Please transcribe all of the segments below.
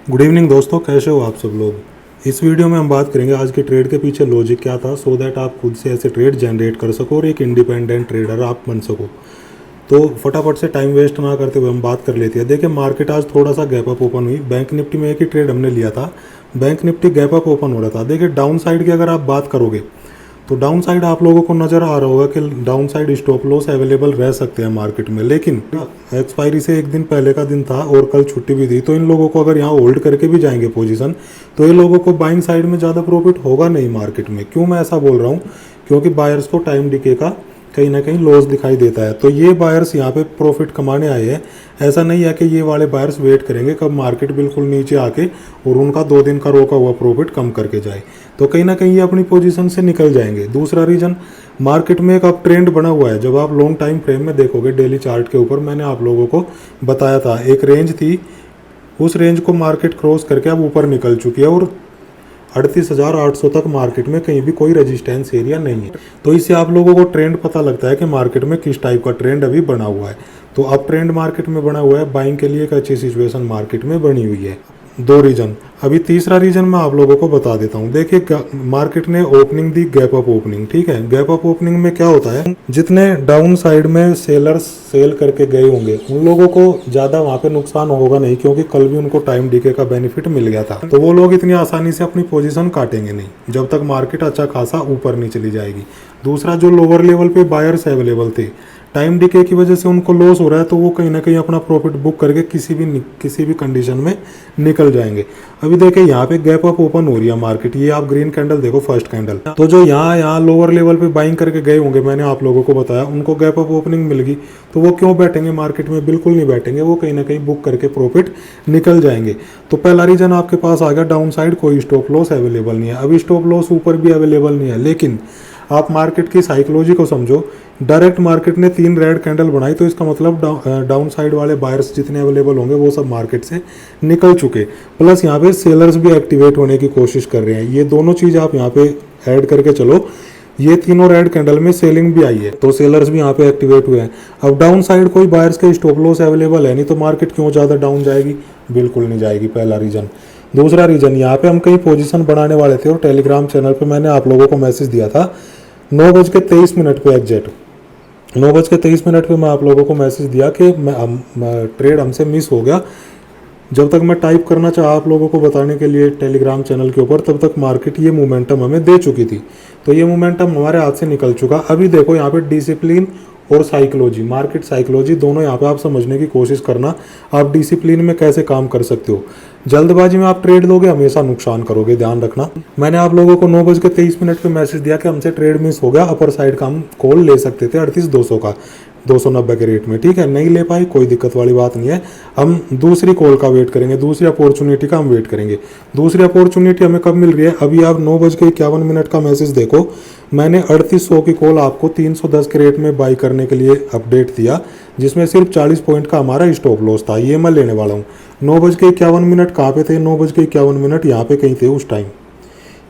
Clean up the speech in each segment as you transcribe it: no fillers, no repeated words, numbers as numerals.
Good evening दोस्तों, कैसे हो आप सब लोग। इस वीडियो में हम बात करेंगे आज के ट्रेड के पीछे लॉजिक क्या था, सो दैट आप खुद से ऐसे ट्रेड जनरेट कर सको और एक इंडिपेंडेंट ट्रेडर आप बन सको। तो फटाफट से टाइम वेस्ट ना करते हुए हम बात कर लेते हैं। देखिए, मार्केट आज थोड़ा सा गैप अप ओपन हुई। बैंक निफ्टी में एक ही ट्रेड हमने लिया था, bank Nifty gap up open हो रहा था। देखिए, डाउन साइड की अगर आप बात करोगे तो डाउन साइड आप लोगों को नज़र आ रहा होगा कि down side stop loss available रह सकते हैं मार्केट में, लेकिन एक्सपायरी से एक दिन पहले का दिन था और कल छुट्टी भी थी। तो इन लोगों को अगर यहाँ होल्ड करके भी जाएंगे पोजीशन, तो ये लोगों को बाइंग साइड में ज़्यादा प्रॉफिट होगा नहीं मार्केट में। क्यों मैं ऐसा बोल रहा हूँ, क्योंकि बायर्स को टाइम डिके का कहीं ना कहीं लॉस दिखाई देता है। तो ये बायर्स यहाँ पे प्रॉफिट कमाने आए हैं। ऐसा नहीं है कि ये वाले बायर्स वेट करेंगे कब मार्केट बिल्कुल नीचे आके और उनका 2 दिन का रोका हुआ प्रॉफिट कम करके जाए। तो कहीं ना कहीं ये अपनी पोजीशन से निकल जाएंगे। दूसरा रीजन, मार्केट में एक अब ट्रेंड बना हुआ है। जब आप लॉन्ग टाइम फ्रेम में देखोगे डेली चार्ट के ऊपर, मैंने आप लोगों को बताया था एक रेंज थी, उस रेंज को मार्केट क्रॉस करके अब ऊपर निकल चुकी है और 38,800 तक मार्केट में कहीं भी कोई रेजिस्टेंस एरिया नहीं है। तो इससे आप लोगों को ट्रेंड पता लगता है कि मार्केट में किस टाइप का ट्रेंड अभी बना हुआ है। तो अब ट्रेंड मार्केट में बना हुआ है, बाइंग के लिए एक अच्छी सिचुएशन मार्केट में बनी हुई है। 2 रीजन। अभी तीसरा रीजन मैं आप लोगों को बता देता हूँ। देखिए, मार्केट ने ओपनिंग दी, गैप अप ओपनिंग, ठीक है। गैप अप ओपनिंग में क्या होता है, जितने डाउन साइड में सेलर्स सेल करके गए होंगे उन लोगों को ज़्यादा वहाँ पे नुकसान होगा नहीं, क्योंकि कल भी उनको टाइम डीके का बेनिफिट मिल गया था। तो वो लोग इतनी आसानी से अपनी पोजीशन काटेंगे नहीं जब तक मार्केट अच्छा खासा ऊपर नहीं चली जाएगी। दूसरा, जो लोअर लेवल पे बायर्स अवेलेबल थे, टाइम डिके की वजह से उनको लॉस हो रहा है, तो वो कहीं ना कहीं अपना प्रॉफिट बुक करके किसी भी कंडीशन में निकल जाएंगे। अभी देखिए, यहाँ पे गैप अप ओपन हो रही है मार्केट। ये आप ग्रीन कैंडल देखो, फर्स्ट कैंडल। तो जो यहाँ लोअर लेवल पे बाइंग करके गए होंगे, मैंने आप लोगों को बताया, उनको गैप अप ओपनिंग मिल गई, तो वो क्यों बैठेंगे मार्केट में? बिल्कुल नहीं बैठेंगे, वो कहीं ना कहीं बुक करके प्रॉफिट निकल जाएंगे। तो पहला रीजन आपके पास आ गया, डाउन साइड कोई स्टॉप लॉस अवेलेबल नहीं है। अभी स्टॉप लॉस ऊपर भी अवेलेबल नहीं है, लेकिन आप मार्केट की साइकोलॉजी को समझो। डायरेक्ट मार्केट ने 3 रेड कैंडल बनाई, तो इसका मतलब डाउन साइड वाले बायर्स जितने अवेलेबल होंगे वो सब मार्केट से निकल चुके। प्लस यहाँ पे सेलर्स भी एक्टिवेट होने की कोशिश कर रहे हैं। ये दोनों चीज़ आप यहाँ पे ऐड करके चलो। ये तीनों रेड कैंडल में सेलिंग भी आई है, तो सेलर्स भी यहाँ पे एक्टिवेट हुए हैं। अब डाउन साइड कोई बायर्स के स्टॉप लॉस अवेलेबल है नहीं, तो मार्केट क्यों ज़्यादा डाउन जाएगी? बिल्कुल नहीं जाएगी, पहला रीजन। दूसरा रीजन, यहाँ पे हम कहीं पोजीशन बनाने वाले थे और टेलीग्राम चैनल पे मैंने आप लोगों को मैसेज दिया था 9:23 पे एग्जैक्ट 9:23 पे मैं आप लोगों को मैसेज दिया कि ट्रेड हमसे मिस हो गया। जब तक मैं टाइप करना चाहा आप लोगों को बताने के लिए टेलीग्राम चैनल के ऊपर, तब तक मार्केट ये मोमेंटम हमें दे चुकी थी। तो ये मोमेंटम हमारे हाथ से निकल चुका। अभी देखो, यहाँ पे डिसिप्लिन और साइकोलॉजी, मार्केट साइकोलॉजी दोनों यहाँ पे आप समझने की कोशिश करना। आप डिसिप्लिन में कैसे काम कर सकते हो। जल्दबाजी में आप ट्रेड लोगे, हमेशा नुकसान करोगे, ध्यान रखना। मैंने आप लोगों को 9:23 पे मैसेज दिया कि हमसे ट्रेड मिस हो गया, अपर साइड का हम कॉल ले सकते थे 38,200 का 290 के रेट में, ठीक है। नहीं ले पाए, कोई दिक्कत वाली बात नहीं है। हम दूसरी कॉल का वेट करेंगे, दूसरी अपॉर्चुनिटी का हम वेट करेंगे। दूसरी अपॉर्चुनिटी हमें कब मिल रही है? अभी आप 9:51 का मैसेज देखो, मैंने 3800 की कॉल आपको 310 के रेट में बाई करने के लिए अपडेट दिया, जिसमें सिर्फ 40 पॉइंट का हमारा स्टॉप लॉस था। ये मैं लेने वाला हूँ। 9:51 कहाँ पे थे? 9:51 यहाँ पे कहीं थे उस टाइम,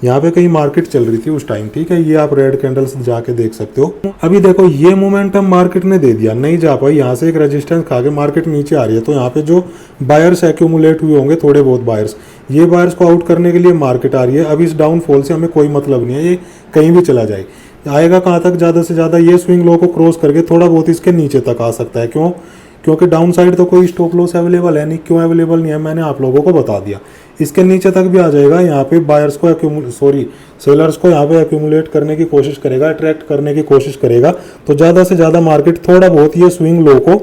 यहाँ पे कहीं मार्केट चल रही थी उस टाइम, ठीक है। ये आप रेड कैंडल्स जाके देख सकते हो। अभी देखो, ये मोमेंटम मार्केट ने दे दिया, नहीं जा पाई, यहाँ से एक रेजिस्टेंस खा के मार्केट नीचे आ रही है। तो यहाँ पे जो बायर्स एक्यूमुलेट हुए होंगे, थोड़े बहुत बायर्स, ये बायर्स को आउट करने के लिए मार्केट आ रही है। अब इस डाउनफॉल से हमें कोई मतलब नहीं है, ये कहीं भी चला जाए। आएगा कहाँ तक? ज़्यादा से ज़्यादा ये स्विंग लो को क्रॉस करके थोड़ा बहुत इसके नीचे तक आ सकता है। क्यों? क्योंकि डाउन साइड तो कोई स्टॉप लॉस अवेलेबल है नहीं। क्यों अवेलेबल नहीं है? मैंने आप लोगों को बता दिया। इसके नीचे तक भी आ जाएगा। यहाँ पे बायर्स को सेलर्स को यहाँ पे एक्यूमुलेट करने की कोशिश करेगा, अट्रैक्ट करने की कोशिश करेगा। तो ज़्यादा से ज़्यादा मार्केट थोड़ा बहुत ये स्विंग लो को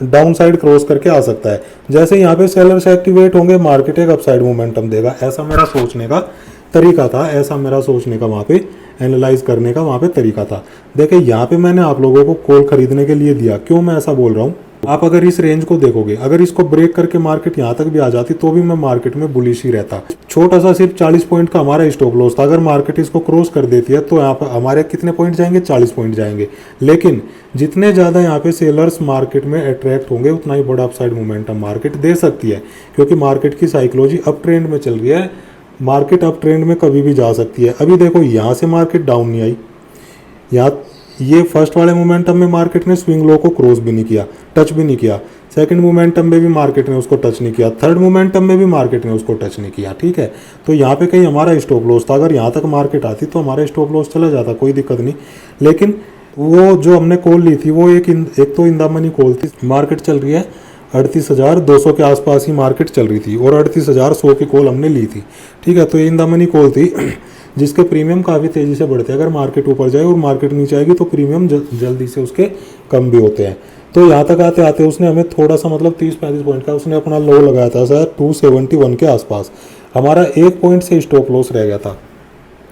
डाउन साइड क्रॉस करके आ सकता है। जैसे यहाँ पे सेलर्स एक्टिवेट होंगे, मार्केट एक अपसाइड मोमेंटम देगा। ऐसा मेरा सोचने का तरीका था, ऐसा मेरा सोचने का वहाँ पे एनालाइज करने का वहाँ पे तरीका था। देखिए, यहाँ पे मैंने आप लोगों को कॉल खरीदने के लिए दिया। क्यों मैं ऐसा बोल रहा हूँ? आप अगर इस रेंज को देखोगे, अगर इसको ब्रेक करके मार्केट यहाँ तक भी आ जाती, तो भी मैं मार्केट में बुलिश ही रहता। छोटा सा सिर्फ 40 पॉइंट का हमारा स्टॉप लॉस था। अगर मार्केट इसको क्रॉस कर देती है, तो यहाँ पर हमारे कितने पॉइंट जाएंगे? 40 पॉइंट जाएंगे। लेकिन जितने ज़्यादा यहाँ पे सेलर्स मार्केट में अट्रैक्ट होंगे, उतना ही बड़ा अपसाइड मोमेंटम मार्केट दे सकती है, क्योंकि मार्केट की साइकोलॉजी अप ट्रेंड में चल रही है। मार्केट अप ट्रेंड में कभी भी जा सकती है। अभी देखो, यहाँ से मार्केट डाउन नहीं आई, यहाँ ये फर्स्ट वाले मोमेंटम में मार्केट ने स्विंग लो को क्रॉस भी नहीं किया, टच भी नहीं किया। सेकंड मोमेंटम में भी मार्केट ने उसको टच नहीं किया, थर्ड मोमेंटम में भी मार्केट ने उसको टच नहीं किया, ठीक है। तो यहाँ पे कहीं हमारा स्टॉप लॉस था, अगर यहाँ तक मार्केट आती तो हमारा स्टॉप लॉस चला जाता, कोई दिक्कत नहीं। लेकिन वो जो हमने कॉल ली थी वो एक तो इन द मनी कॉल थी। मार्केट चल रही है 38,200 के आसपास ही मार्केट चल रही थी और 38,100 की कॉल हमने ली थी, ठीक है। तो ये इन द मनी कॉल थी जिसके प्रीमियम काफ़ी तेज़ी से बढ़ते हैं। अगर मार्केट ऊपर जाए और मार्केट नीचे आएगी तो प्रीमियम जल्दी से उसके कम भी होते हैं। तो यहाँ तक आते आते उसने हमें थोड़ा सा मतलब 30-35 पॉइंट का उसने अपना लो लगाया था सर 271 के आसपास। हमारा 1 पॉइंट से स्टॉप लॉस रह गया था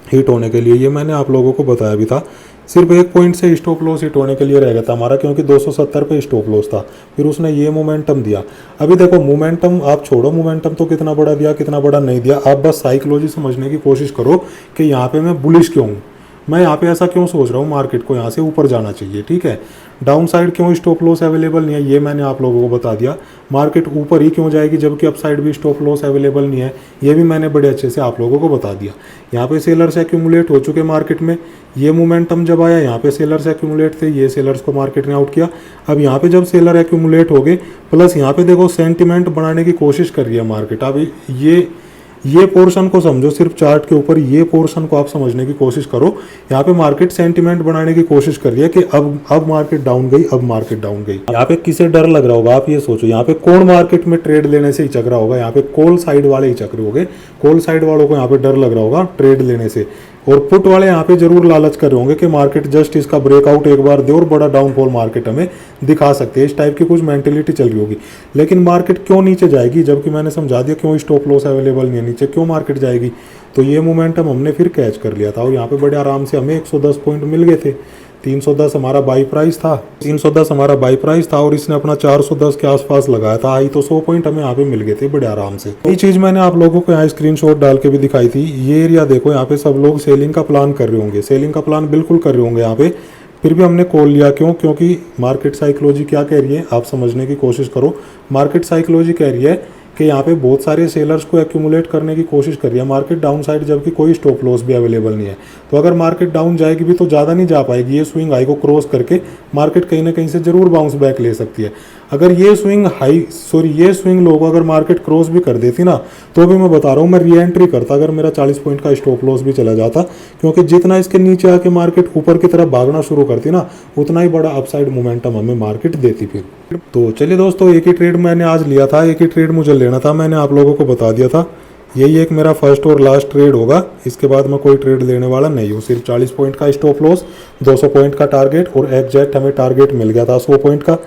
हिट होने के लिए, ये मैंने आप लोगों को बताया भी था। सिर्फ 1 पॉइंट से स्टॉप लॉस हिट होने के लिए रह गया था हमारा, क्योंकि 270 पे स्टॉप लॉस था। फिर उसने ये मोमेंटम दिया। अभी देखो मोमेंटम आप छोड़ो, मोमेंटम तो कितना बड़ा दिया कितना बड़ा नहीं दिया, आप बस साइकोलॉजी समझने की कोशिश करो कि यहाँ पे मैं बुलिश क्यों हूँ, मैं यहाँ पे ऐसा क्यों सोच रहा हूँ मार्केट को यहाँ से ऊपर जाना चाहिए, ठीक है। डाउन साइड क्यों स्टॉप लॉस अवेलेबल नहीं है ये मैंने आप लोगों को बता दिया। मार्केट ऊपर ही क्यों जाएगी जबकि अप साइड भी स्टॉप लॉस अवेलेबल नहीं है, ये भी मैंने बड़े अच्छे से आप लोगों को बता दिया। यहाँ पे सेलर्स एक्यूमुलेट हो चुके मार्केट में, ये मोमेंटम जब आया यहाँ पे सेलर्स एक्यूमुलेट थे, ये सेलर्स को मार्केट ने आउट किया। अब यहाँ पे जब सेलर एक्यूमुलेट हो गए, प्लस यहाँ पे देखो सेंटिमेंट बनाने की कोशिश कर रही है मार्केट। अब ये पोर्शन को समझो, सिर्फ चार्ट के ऊपर ये पोर्शन को आप समझने की कोशिश करो। यहाँ पे मार्केट सेंटिमेंट बनाने की कोशिश कर रही है कि अब मार्केट डाउन गई, अब मार्केट डाउन गई। यहाँ पे किसे डर लग रहा होगा आप ये सोचो, यहाँ पे कौन मार्केट में ट्रेड लेने से हिचक रहा होगा, यहाँ पे कॉल साइड वाले हिचक रहे होंगे, कॉल साइड वालों को यहाँ पे डर लग रहा होगा ट्रेड लेने से। और पुट वाले यहाँ पे जरूर लालच कर रहे होंगे कि मार्केट जस्ट इसका ब्रेकआउट एक बार दे और बड़ा डाउनफॉल मार्केट हमें दिखा सकते हैं, इस टाइप की कुछ मेंटेलिटी चल रही होगी। लेकिन मार्केट क्यों नीचे जाएगी, जबकि मैंने समझा दिया क्यों स्टॉप लॉस अवेलेबल नहीं है, नीचे क्यों मार्केट जाएगी। तो ये मोमेंटम हमने फिर कैच कर लिया था और यहाँ पे बड़े आराम से हमें 110 पॉइंट मिल गए थे। 310 हमारा बाई प्राइस था, 310 हमारा बाई प्राइस था और इसने अपना 410 के आसपास लगाया था आई, तो 100 पॉइंट हमें यहाँ पे मिल गए थे बड़े आराम से। ये चीज मैंने आप लोगों को यहाँ स्क्रीनशॉट डाल के भी दिखाई थी। ये एरिया देखो, यहाँ पे सब लोग सेलिंग का प्लान कर रहे होंगे, सेलिंग का प्लान बिल्कुल कर रहे होंगे यहाँ पे, फिर भी हमने कॉल लिया क्यों, क्योंकि मार्केट साइकोलॉजी क्या कह रही है आप समझने की कोशिश करो। मार्केट साइकोलॉजी कह रही है कि यहाँ पे बहुत सारे सेलर्स को एक्यूमुलेट करने की कोशिश कर रही है मार्केट डाउन साइड, जबकि कोई स्टॉप लॉस भी अवेलेबल नहीं है। तो अगर मार्केट डाउन जाएगी भी तो ज़्यादा नहीं जा पाएगी, ये स्विंग हाई को क्रॉस करके मार्केट कहीं ना कहीं से जरूर बाउंस बैक ले सकती है। अगर ये स्विंग ये स्विंग लो को अगर मार्केट क्रॉस भी कर देती ना, तो भी मैं बता रहा हूँ मैं री एंट्री करता अगर मेरा 40 पॉइंट का स्टॉप लॉस भी चला जाता, क्योंकि जितना इसके नीचे आके मार्केट ऊपर की तरफ भागना शुरू करती ना, उतना ही बड़ा अपसाइड मोमेंटम हमें मार्केट देती फिर। तो चलिए दोस्तों, एक ही ट्रेड मैंने आज लिया था, एक ही ट्रेड मुझे लेना था, मैंने आप लोगों को बता दिया था। यही एक मेरा फर्स्ट और लास्ट ट्रेड होगा, इसके बाद मैं कोई ट्रेड लेने वाला नहीं हूँ। सिर्फ 40 पॉइंट का स्टॉप लॉस, 200 पॉइंट का टारगेट और एग्जैक्ट हमें टारगेट मिल गया था 100 पॉइंट का।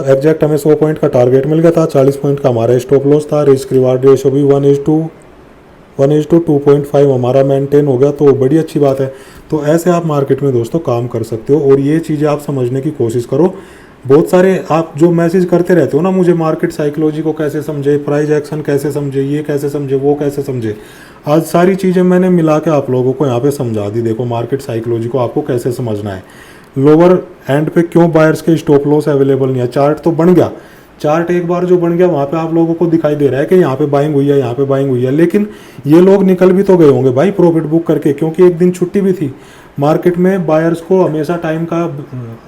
एग्जैक्ट हमें 100 पॉइंट का टारगेट मिल गया था, 40 पॉइंट का हमारा स्टॉप लॉस था। रिस्क रिवार्ड रेशो भी 1:2.5 हमारा मेंटेन हो गया, तो बड़ी अच्छी बात है। तो ऐसे आप मार्केट में दोस्तों काम कर सकते हो और ये चीज़ें आप समझने की कोशिश करो। बहुत सारे आप जो मैसेज करते रहते हो ना मुझे, मार्केट साइकोलॉजी को कैसे समझे, प्राइस एक्शन कैसे समझे, ये कैसे समझे, वो कैसे समझे, आज सारी चीज़ें मैंने मिला के आप लोगों को यहाँ पे समझा दी। देखो मार्केट साइकोलॉजी को आपको कैसे समझना है। लोअर एंड पे क्यों बायर्स के स्टॉप लॉस अवेलेबल नहीं है, चार्ट तो बन गया, चार्ट एक बार जो बन गया वहाँ पे आप लोगों को दिखाई दे रहा है कि यहाँ पे बाइंग हुई है, यहाँ पे बाइंग हुई है, लेकिन ये लोग निकल भी तो गए होंगे भाई प्रॉफिट बुक करके, क्योंकि एक दिन छुट्टी भी थी। मार्केट में बायर्स को हमेशा टाइम का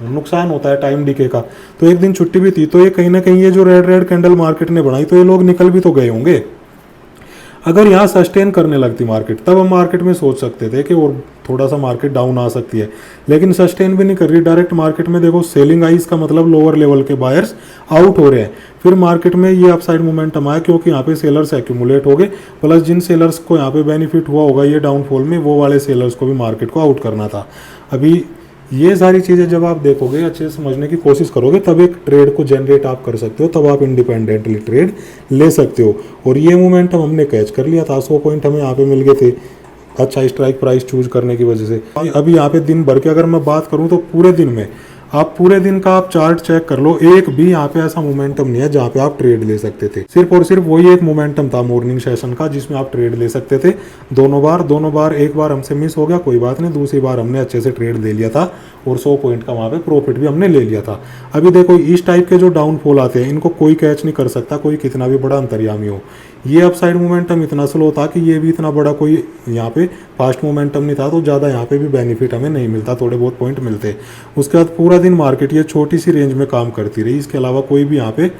नुकसान होता है, टाइम डिके का, तो एक दिन छुट्टी भी थी, तो ये कहीं ना कहीं ये जो रेड कैंडल मार्केट ने बनाई, तो ये लोग निकल भी तो गए होंगे। अगर यहाँ सस्टेन करने लगती मार्केट, तब हम मार्केट में सोच सकते थे कि और थोड़ा सा मार्केट डाउन आ सकती है, लेकिन सस्टेन भी नहीं कर रही। डायरेक्ट मार्केट में देखो सेलिंग आई, इसका मतलब लोअर लेवल के बायर्स आउट हो रहे हैं। फिर मार्केट में ये अपसाइड मोमेंटम आया क्योंकि यहाँ पे सेलर्स एक्यूमुलेट हो गए, प्लस जिन सेलर्स को यहाँ पे बेनिफिट हुआ होगा ये डाउनफॉल में, वो वाले सेलर्स को भी मार्केट को आउट करना था। अभी ये सारी चीज़ें जब आप देखोगे, अच्छे से समझने की कोशिश करोगे, तब एक ट्रेड को जनरेट आप कर सकते हो, तब आप इंडिपेंडेंटली ट्रेड ले सकते हो। और ये मोमेंटम हमने कैच कर लिया था, 100 पॉइंट हमें यहाँ पे मिल गए थे अच्छा स्ट्राइक प्राइस चूज करने की वजह से। अभी यहाँ पे दिन भर के अगर मैं बात करूँ तो पूरे दिन में आप पूरे दिन का आप चार्ट चेक कर लो, एक भी यहाँ पे ऐसा मोमेंटम नहीं है जहाँ पे आप ट्रेड ले सकते थे। सिर्फ और सिर्फ वही एक मोमेंटम था मॉर्निंग सेशन का जिसमें आप ट्रेड ले सकते थे दोनों बार। एक बार हमसे मिस हो गया, कोई बात नहीं, दूसरी बार हमने अच्छे से ट्रेड ले लिया था और 100 पॉइंट का वहाँ पे प्रॉफिट भी हमने ले लिया था। अभी देखो इस टाइप के जो डाउनफॉल आते हैं इनको कोई कैच नहीं कर सकता, कोई कितना भी बड़ा अंतर्यामी हो। ये अपसाइड मोमेंटम इतना स्लो था कि ये भी इतना बड़ा कोई यहाँ पे फास्ट मोमेंटम नहीं था, तो ज़्यादा यहाँ पे भी बेनिफिट हमें नहीं मिलता, थोड़े बहुत पॉइंट मिलते। उसके बाद पूरा दिन मार्केट ये छोटी सी रेंज में काम करती रही, इसके अलावा कोई भी यहाँ पे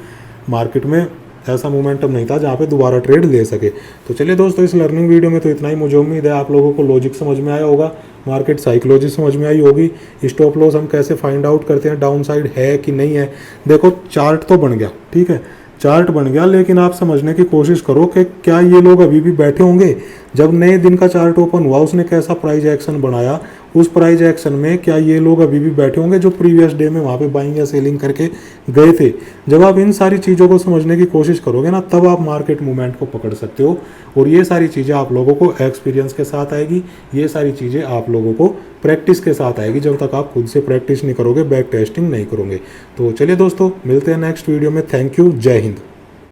मार्केट में ऐसा मोमेंटम नहीं था जहाँ पे दोबारा ट्रेड ले सके। तो चलिए दोस्तों, इस लर्निंग वीडियो में तो इतना ही। मुझे उम्मीद है आप लोगों को लॉजिक समझ में आया होगा, मार्केट साइकोलॉजी समझ में आई होगी, स्टॉप लॉस हम कैसे फाइंड आउट करते हैं, डाउन साइड है कि नहीं है। देखो चार्ट तो बन गया, ठीक है, चार्ट बन गया, लेकिन आप समझने की कोशिश करो कि क्या ये लोग अभी भी बैठे होंगे। जब नए दिन का चार्ट ओपन हुआ, उसने कैसा प्राइस एक्शन बनाया, उस प्राइस एक्शन में क्या ये लोग अभी भी बैठे होंगे जो प्रीवियस डे में वहाँ पे बाइंग या सेलिंग करके गए थे। जब आप इन सारी चीज़ों को समझने की कोशिश करोगे ना, तब आप मार्केट मूवमेंट को पकड़ सकते हो। और ये सारी चीज़ें आप लोगों को एक्सपीरियंस के साथ आएगी, ये सारी चीज़ें आप लोगों को प्रैक्टिस के साथ आएगी, जब तक आप खुद से प्रैक्टिस नहीं करोगे, बैक टेस्टिंग नहीं करोगे। तो चलिए दोस्तों, मिलते हैं नेक्स्ट वीडियो में। थैंक यू, जय हिंद।